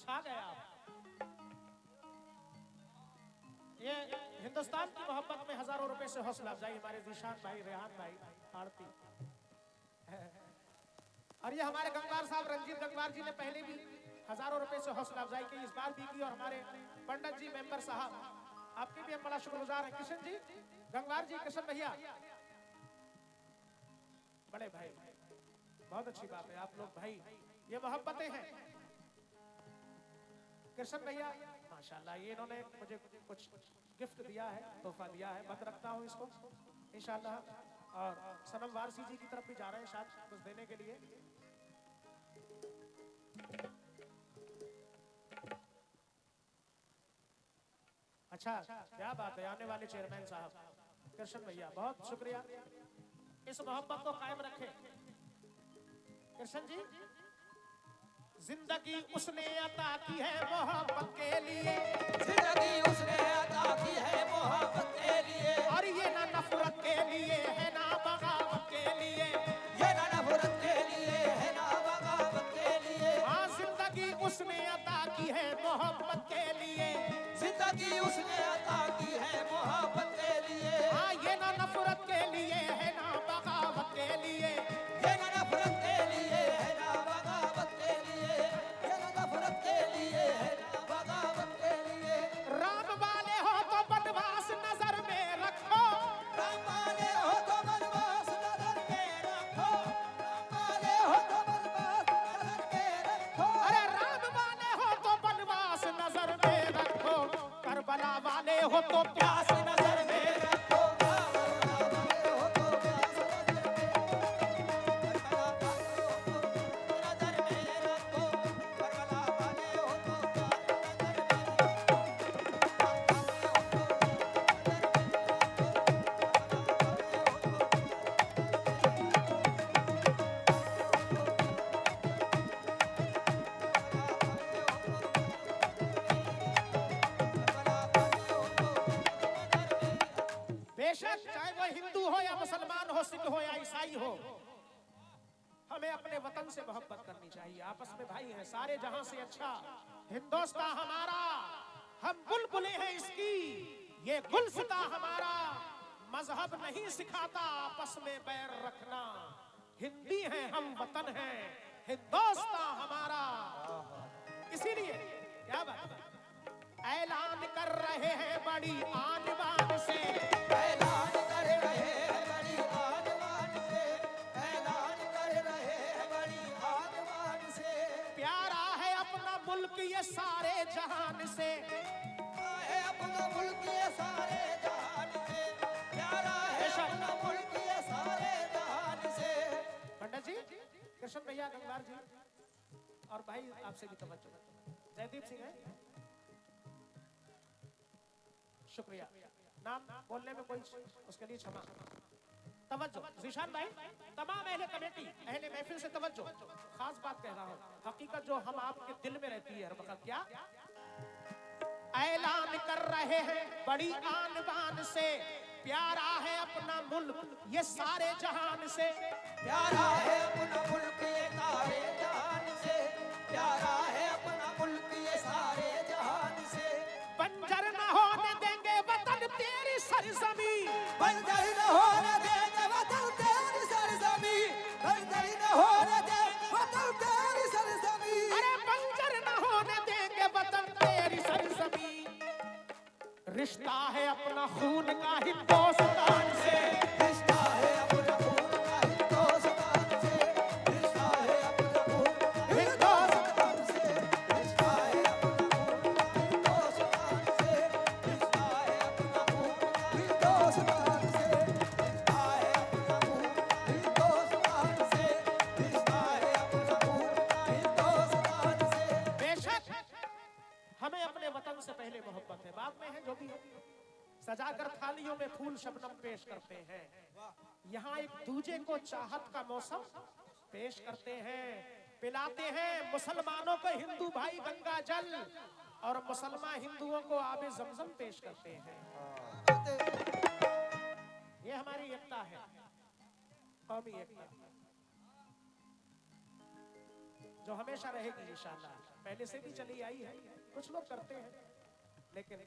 छा गए आप। ये हिंदुस्तान की मोहब्बत में हजारों रुपए से हौसला अफजाई हमारे जीशान भाई, रेहान भाई, आरती। और ये हमारे गंगवार साहब रंजीत गंगवार जी ने पहले भी हजारों रुपए से हौसला अफजाई की, इस बार भी की। और हमारे पंडित जी मेंबर साहब, आपके भी हम बड़ा शुक्रगुजार हैं। किशन जी गंगवार जी, किशन भैया, बड़े भाई, बहुत अच्छी बात है। आप लोग भाई, ये मोहब्बतें हैं। कृष्ण भैया माशाल्लाह, ये इन्होंने मुझे कुछ गिफ्ट दिया है, तोहफा दिया है, बंद रखता हूँ इसको इंशाल्लाह। और सनम वारसी जी की तरफ भी जा रहे हैं शायद कुछ देने के लिए। अच्छा, क्या बात है, आने वाले चेयरमैन साहब कृष्ण भैया, बहुत शुक्रिया। इस मोहब्बत को कायम रखें कृष्ण जी। जिंदगी उसने अता की है मोहब्बत के लिए, जिंदगी उसने अता की है मोहब्बत के लिए। और ये ना नफरत के लिए है ना बगावत के लिए, ये ना नफरत के लिए है ना बगावत के लिए। हाँ जिंदगी उसने अता की है मोहब्बत के लिए, जिंदगी उसने अता की है मोहब्बत के लिए। हाँ ये ना नफरत के लिए है ना बगावत के लिए, ये ना नफरत के लिए है ना बगावत के लिए। ये ना नफरत के लिए है ना बगावत के लिए। राम वाले हो तो बनवास नजर में रखो, राम वाले हो तो बनवास नजर में रखो। राम वाले हो तो बनवास नजर में रखो। अरे राम वाले हो तो बनवास नजर में रखो, करबला वाले हो तो प्यास नजर में रखो। बेशक चाहे वो हिंदू हो या मुसलमान हो, सिख हो या ईसाई हो, हमें अपने वतन से मोहब्बत करनी चाहिए। आपस में भाई हैं, सारे जहां से अच्छा हिंदुस्तान हमारा, हम बुलबुलें हैं इसकी, ये गुलसिता हमारा। मजहब नहीं सिखाता आपस में बैर रखना, हिंदी हैं हम, वतन है हिंदुस्तान हमारा। इसीलिए क्या बात है, ऐलान कर रहे हैं बड़ी आन बान से, ऐलान कर रहे हैं बड़ी आन से। ऐलान कर रहे हैं बड़ी आन से। प्यारा है अपना मुल्क ये सारे जहान से, है अपना मुल्क ये सारे जहान से। प्यारा है अपना मुल्क ये सारे जहान से। पंडित जी कृष्ण भैया गंगवार जी, और भाई आपसे भी तवज्जो, जयदीप सिंह है, शुक्रिया। नाम बोलने में कोई उसके लिए क्षमा। तवज्जो जीशान भाई, तमाम अहले कमेटी, अहले महफिल से तवज्जो, खास बात कह रहा हूँ, हकीकत जो हम आपके दिल में रहती है हर वक्त। क्या ऐलान कर रहे हैं बड़ी आन बान से, प्यारा है अपना मुल्क ये सारे जहान से, प्यारा है अपना मुल्क ये सारे जहान से। प्यारा है अपना मुल्क ये सारे जहान से। बंजर न होने देंगे वतन तेरी सरजमी, बंजर न होने देंगे वतन तेरी सरजमी। बंजर न होने देंगे वतन तेरी सरजमी। अरे बंजर न होने देंगे वतन तेरी सरजमी, रिश्ता है अपना खून का हिंदुस्तान से, रिश्ता है अपना खून का हिंदुस्तान से। रिश्ता है अपना खून का हिंदुस्तान से। रिश्ता है अपना खून का हिंदुस्तान से। रिश्ता है अपना खून का हिंदुस्तान से। रिश्ता है अपना खून का हिंदुस्तान से। रिश्ता है अपना खून का हिंदुस्तान से। बेशक हमें अपने वतन से पहले मोहब्बत है, बाद में है जो भी है। सजाकर थालियों में फूल शबनम पेश करते हैं, यहाँ एक दूजे को चाहत का मौसम पेश करते हैं, पिलाते हैं मुसलमानों को हिंदू भाई गंगा जल, और मुसलमान हिंदुओं को आबे जमजम पेश करते हैं। ये हमारी एकता है, कौमी एकता। जो हमेशा रहेगी इंशाल्लाह। पहले से भी चली आई है, कुछ लोग करते हैं, लेकिन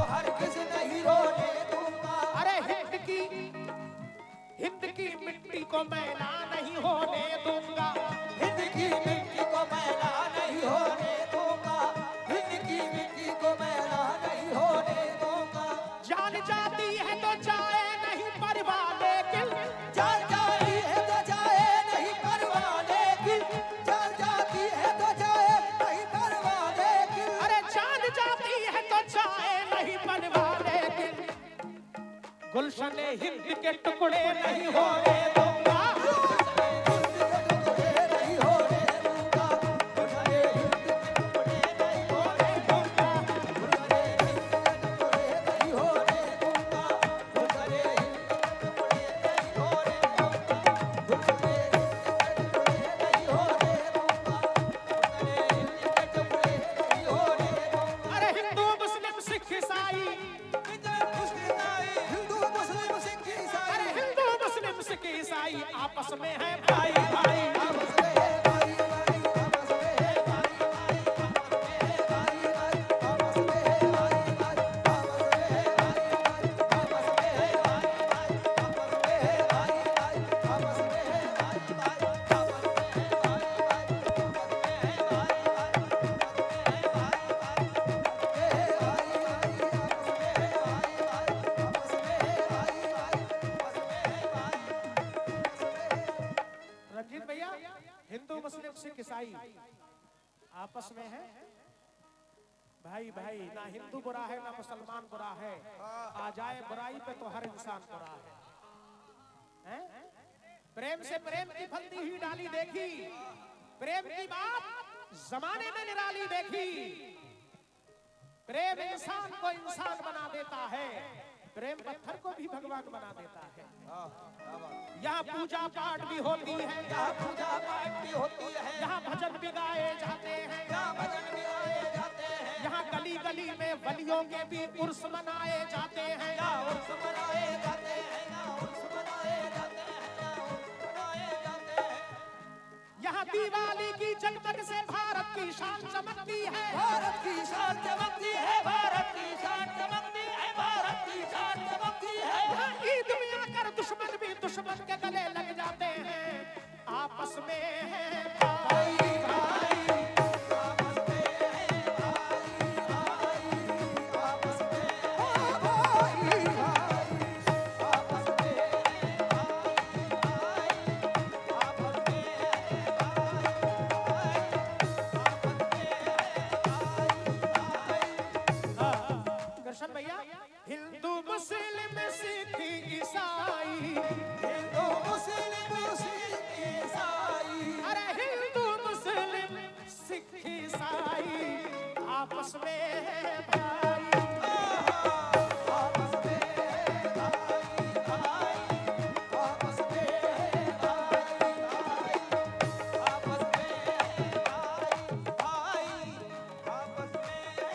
हरगिज़ नहीं रोने दूंगा। अरे हिंद की मिट्टी को मैला नहीं होने दूंगा। हिंद की मिट्टी को मैला नहीं होने दूंगा। हिंद की मिट्टी को मैला नहीं होने दूंगा। जान जाती है तो जाए नहीं परवाह, लेकिन जान जाती है तो जाए नहीं परवाह, लेकिन जान जाती है तो जाए नहीं परवाह, लेकिन अरे जान जाती है तो जाए नहीं परवाह, लेकिन गुलशन हिंद के टुकड़े नहीं होने दूंगा। अरे हिंदू मुस्लिम सिख ईसाई, हिंदू मुस्लिम सिख ईसाई अरे हिंदू मुस्लिम सिख ईसाई आपस में है भाई भाई। आपस में है भाई भाई, आपस में है भाई भाई, आपस में है भाई भाई, आपस में है भाई भाई, आपस में है भाई भाई, आपस में है भाई भाई, आपस में है भाई भाई, आपस में है भाई रंजीत भैया, हिंदू मुस्लिम सिख ईसाई आपस में है भाई भाई। ना हिंदू बुरा है ना मुसलमान बुरा है, आ जाए बुराई पे तो हर इंसान बुरा है। प्रेम से प्रेम की फलती हुई डाली देखी, प्रेम की बात जमाने में निराली देखी। प्रेम इंसान को इंसान बना देता है, प्रेम पत्थर को भी भगवान बना देता है। यहाँ पूजा पाठ भी होती है, यहाँ पूजा पाठ भी होती है, यहाँ भजन भी गाए जाते हैं, यहाँ भजन भी गाए जाते हैं, यहाँ गली गली में वलियों के भी उर्स मनाए जाते हैं। यहाँ उर्स मनाए जाते हैं, यहाँ उर्स मनाए जाते हैं, यहाँ उर्स मनाए जाते हैं। यहाँ दिवाली की जगमग से भारत की शान चमकती है। भारत की शान चमकती है, भारत की शान चमकती है, भारत की शान चमकती है। यहाँ ईद में आकर दुश्मन भी दुश्मन के गले लग जाते हैं, आपस में है भाई भाई। आपस में है भाई भाई, आपस में है भाई भाई, आपस में है भाई भाई, आपस में है भाई भाई। कृष्ण भैया, हिंदू मुस्लिम सिख ईसाई, हिंदू मुस्लिम सिख ईसाई, अरे हिंदू मुस्लिम सिख ईसाई आपस में है भाई। आपस में है भाई भाई, आपस में है भाई भाई, आपस में है भाई भाई, आपस में है।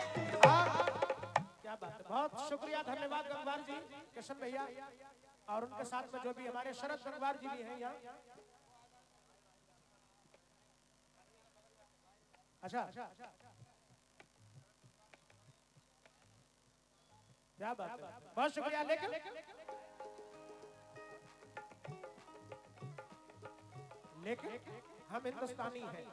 क्या बात है, बहुत शुक्रिया, धन्यवाद गंगवार जी, कृष्ण भैया, और उनके साथ में जो भी हमारे शरद गंगवार जी भी हैं यहाँ। अच्छा, क्या बात है, बहुत शुक्रिया। लेकिन हम हिंदुस्तानी हैं,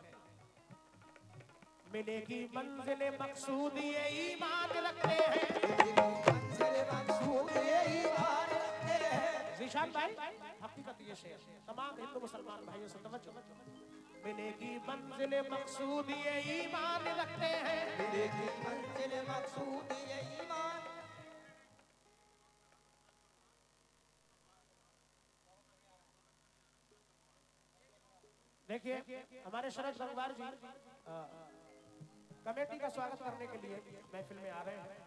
मिलेगी मंजिल मकसूद ये ईमान रखते हैं। मंजिल मकसूद ये ईमान रखते हैं। जीशान भाई, हकीकत ये शेर तमाम हिंदू मुसलमान भाइयों से तवज्जो। मिलेगी मंजिल मकसूद ये ईमान रखते हैं, मिलेगी मंजिल मकसूद ये ईमान। देखिए हमारे शरद गंगवार जी कमेटी का स्वागत करने के लिए महफिल में आ रहे हैं।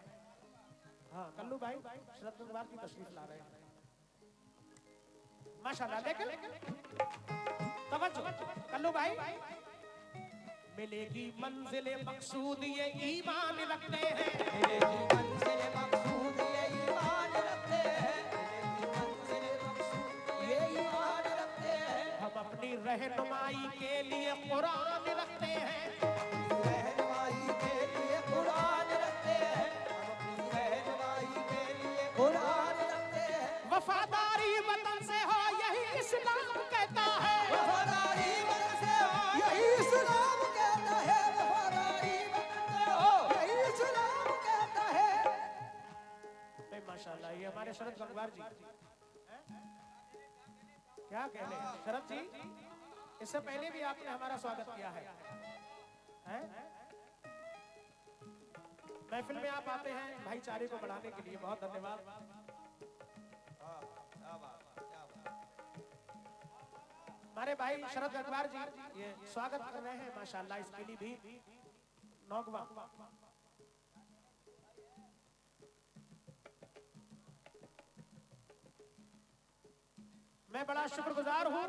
हाँ कल्लू भाई शरद गंगवार जी तशरीफ ला रहे हैं माशाल्लाह। लेकिन तवज्जो कल्लू भाई, मिलेगी मंजिल मकसूद ये ईमान रखते हैं, मिलेगी मंजिल मकसूद ये ईमान रखते हैं, मिलेगी मंजिल मकसूद ये ईमान रखते हैं। हम अपनी रहनुमाई के लिए कुरान रखते हैं, रहनुमाई के लिए कुरान रखते हैं, हम अपनी रहनुमाई के लिए कुरान रखते हैं। वफादारी वतन से हो यही इस्लाम कहता है, वफादारी वतन से हो यही इस्लाम कहता है, वफादारी वतन से हो यही इस्लाम कहता है। नहीं माशाल्लाह ये हमारे शरद गंगवार जी क्या कहने हैं शरद जी, इससे पहले भी आपने हमारा स्वागत किया है, हैं? महफिल में आप आते हैं भाईचारे को बढ़ाने के लिए, बहुत धन्यवाद। हमारे भाई शरद गंगवार जी ये स्वागत कर रहे हैं माशाल्लाह, इसके लिए भी नौगवा। मैं बड़ा शुक्रगुजार हूं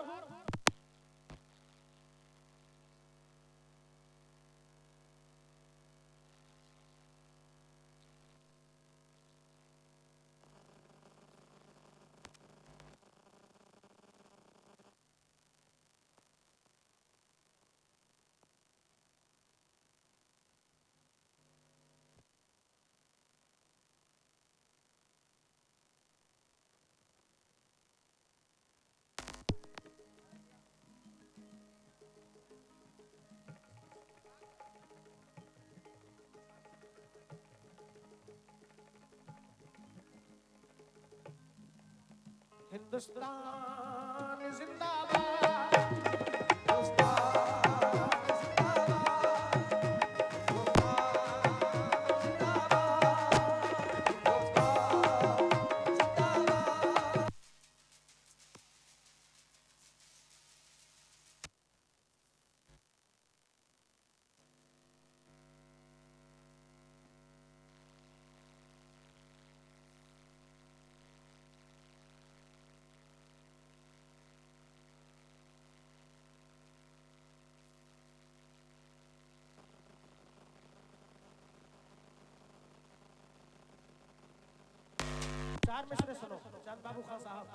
हिंदुस्तान जिंदाबाद, चार मिसरे सुनो चांद बाबू खान साहब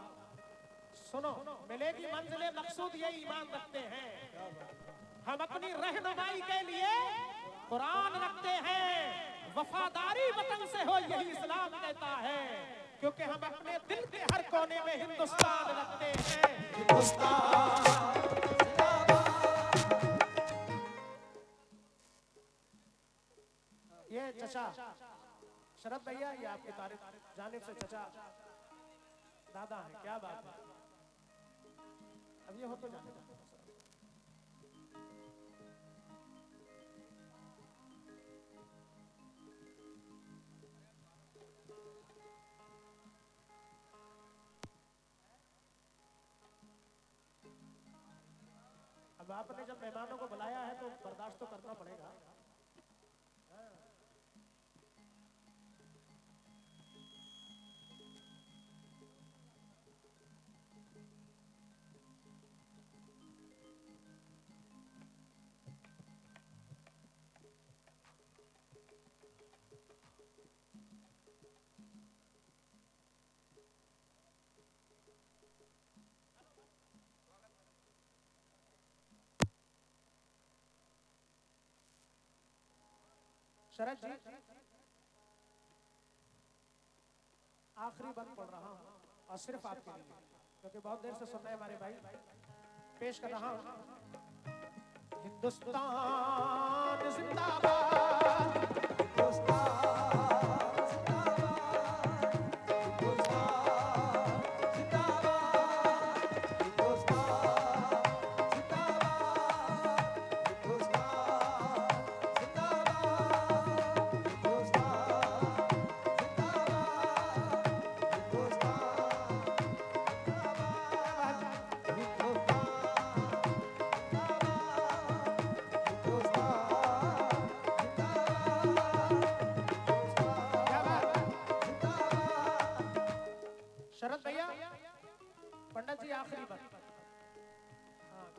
सुनो। मिलेगी मंजिल मकसूद ये ईमान रखते हैं, हम अपनी रहनुमाई के लिए कुरान रखते हैं, वफादारी वतन से हो यही इस्लाम कहता है, क्योंकि हम अपने दिल के हर कोने में हिंदुस्तान रखते हैं। ये चचा शरद भैया ये आपके तारीफ जानिब से चचा दादा है, क्या बात है। अब ये हो तो जाने दो। अब आपने जब मेहमानों को बुलाया है तो बर्दाश्त तो करना पड़ेगा। शरद जी आखिरी बंद पढ़ रहा हूं और सिर्फ आपके लिए, क्योंकि बहुत देर से सुन रहे हमारे भाई। पेश कर रहा हूं हिंदुस्तान जिंदाबाद,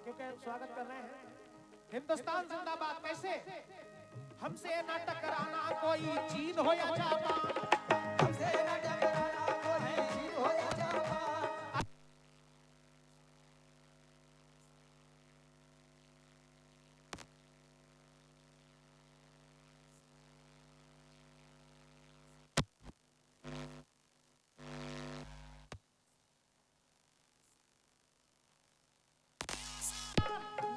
क्योंकि हम स्वागत कर रहे हैं। हिंदुस्तान जिंदाबाद। कैसे हमसे ना टकराना कोई चीन हो या जापान, हमसे न टकराना कोई चीन हो या जापान।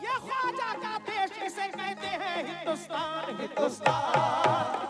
ये ख्वाजा का देश इसे कहते हैं हिंदुस्तान, हिंदुस्तान।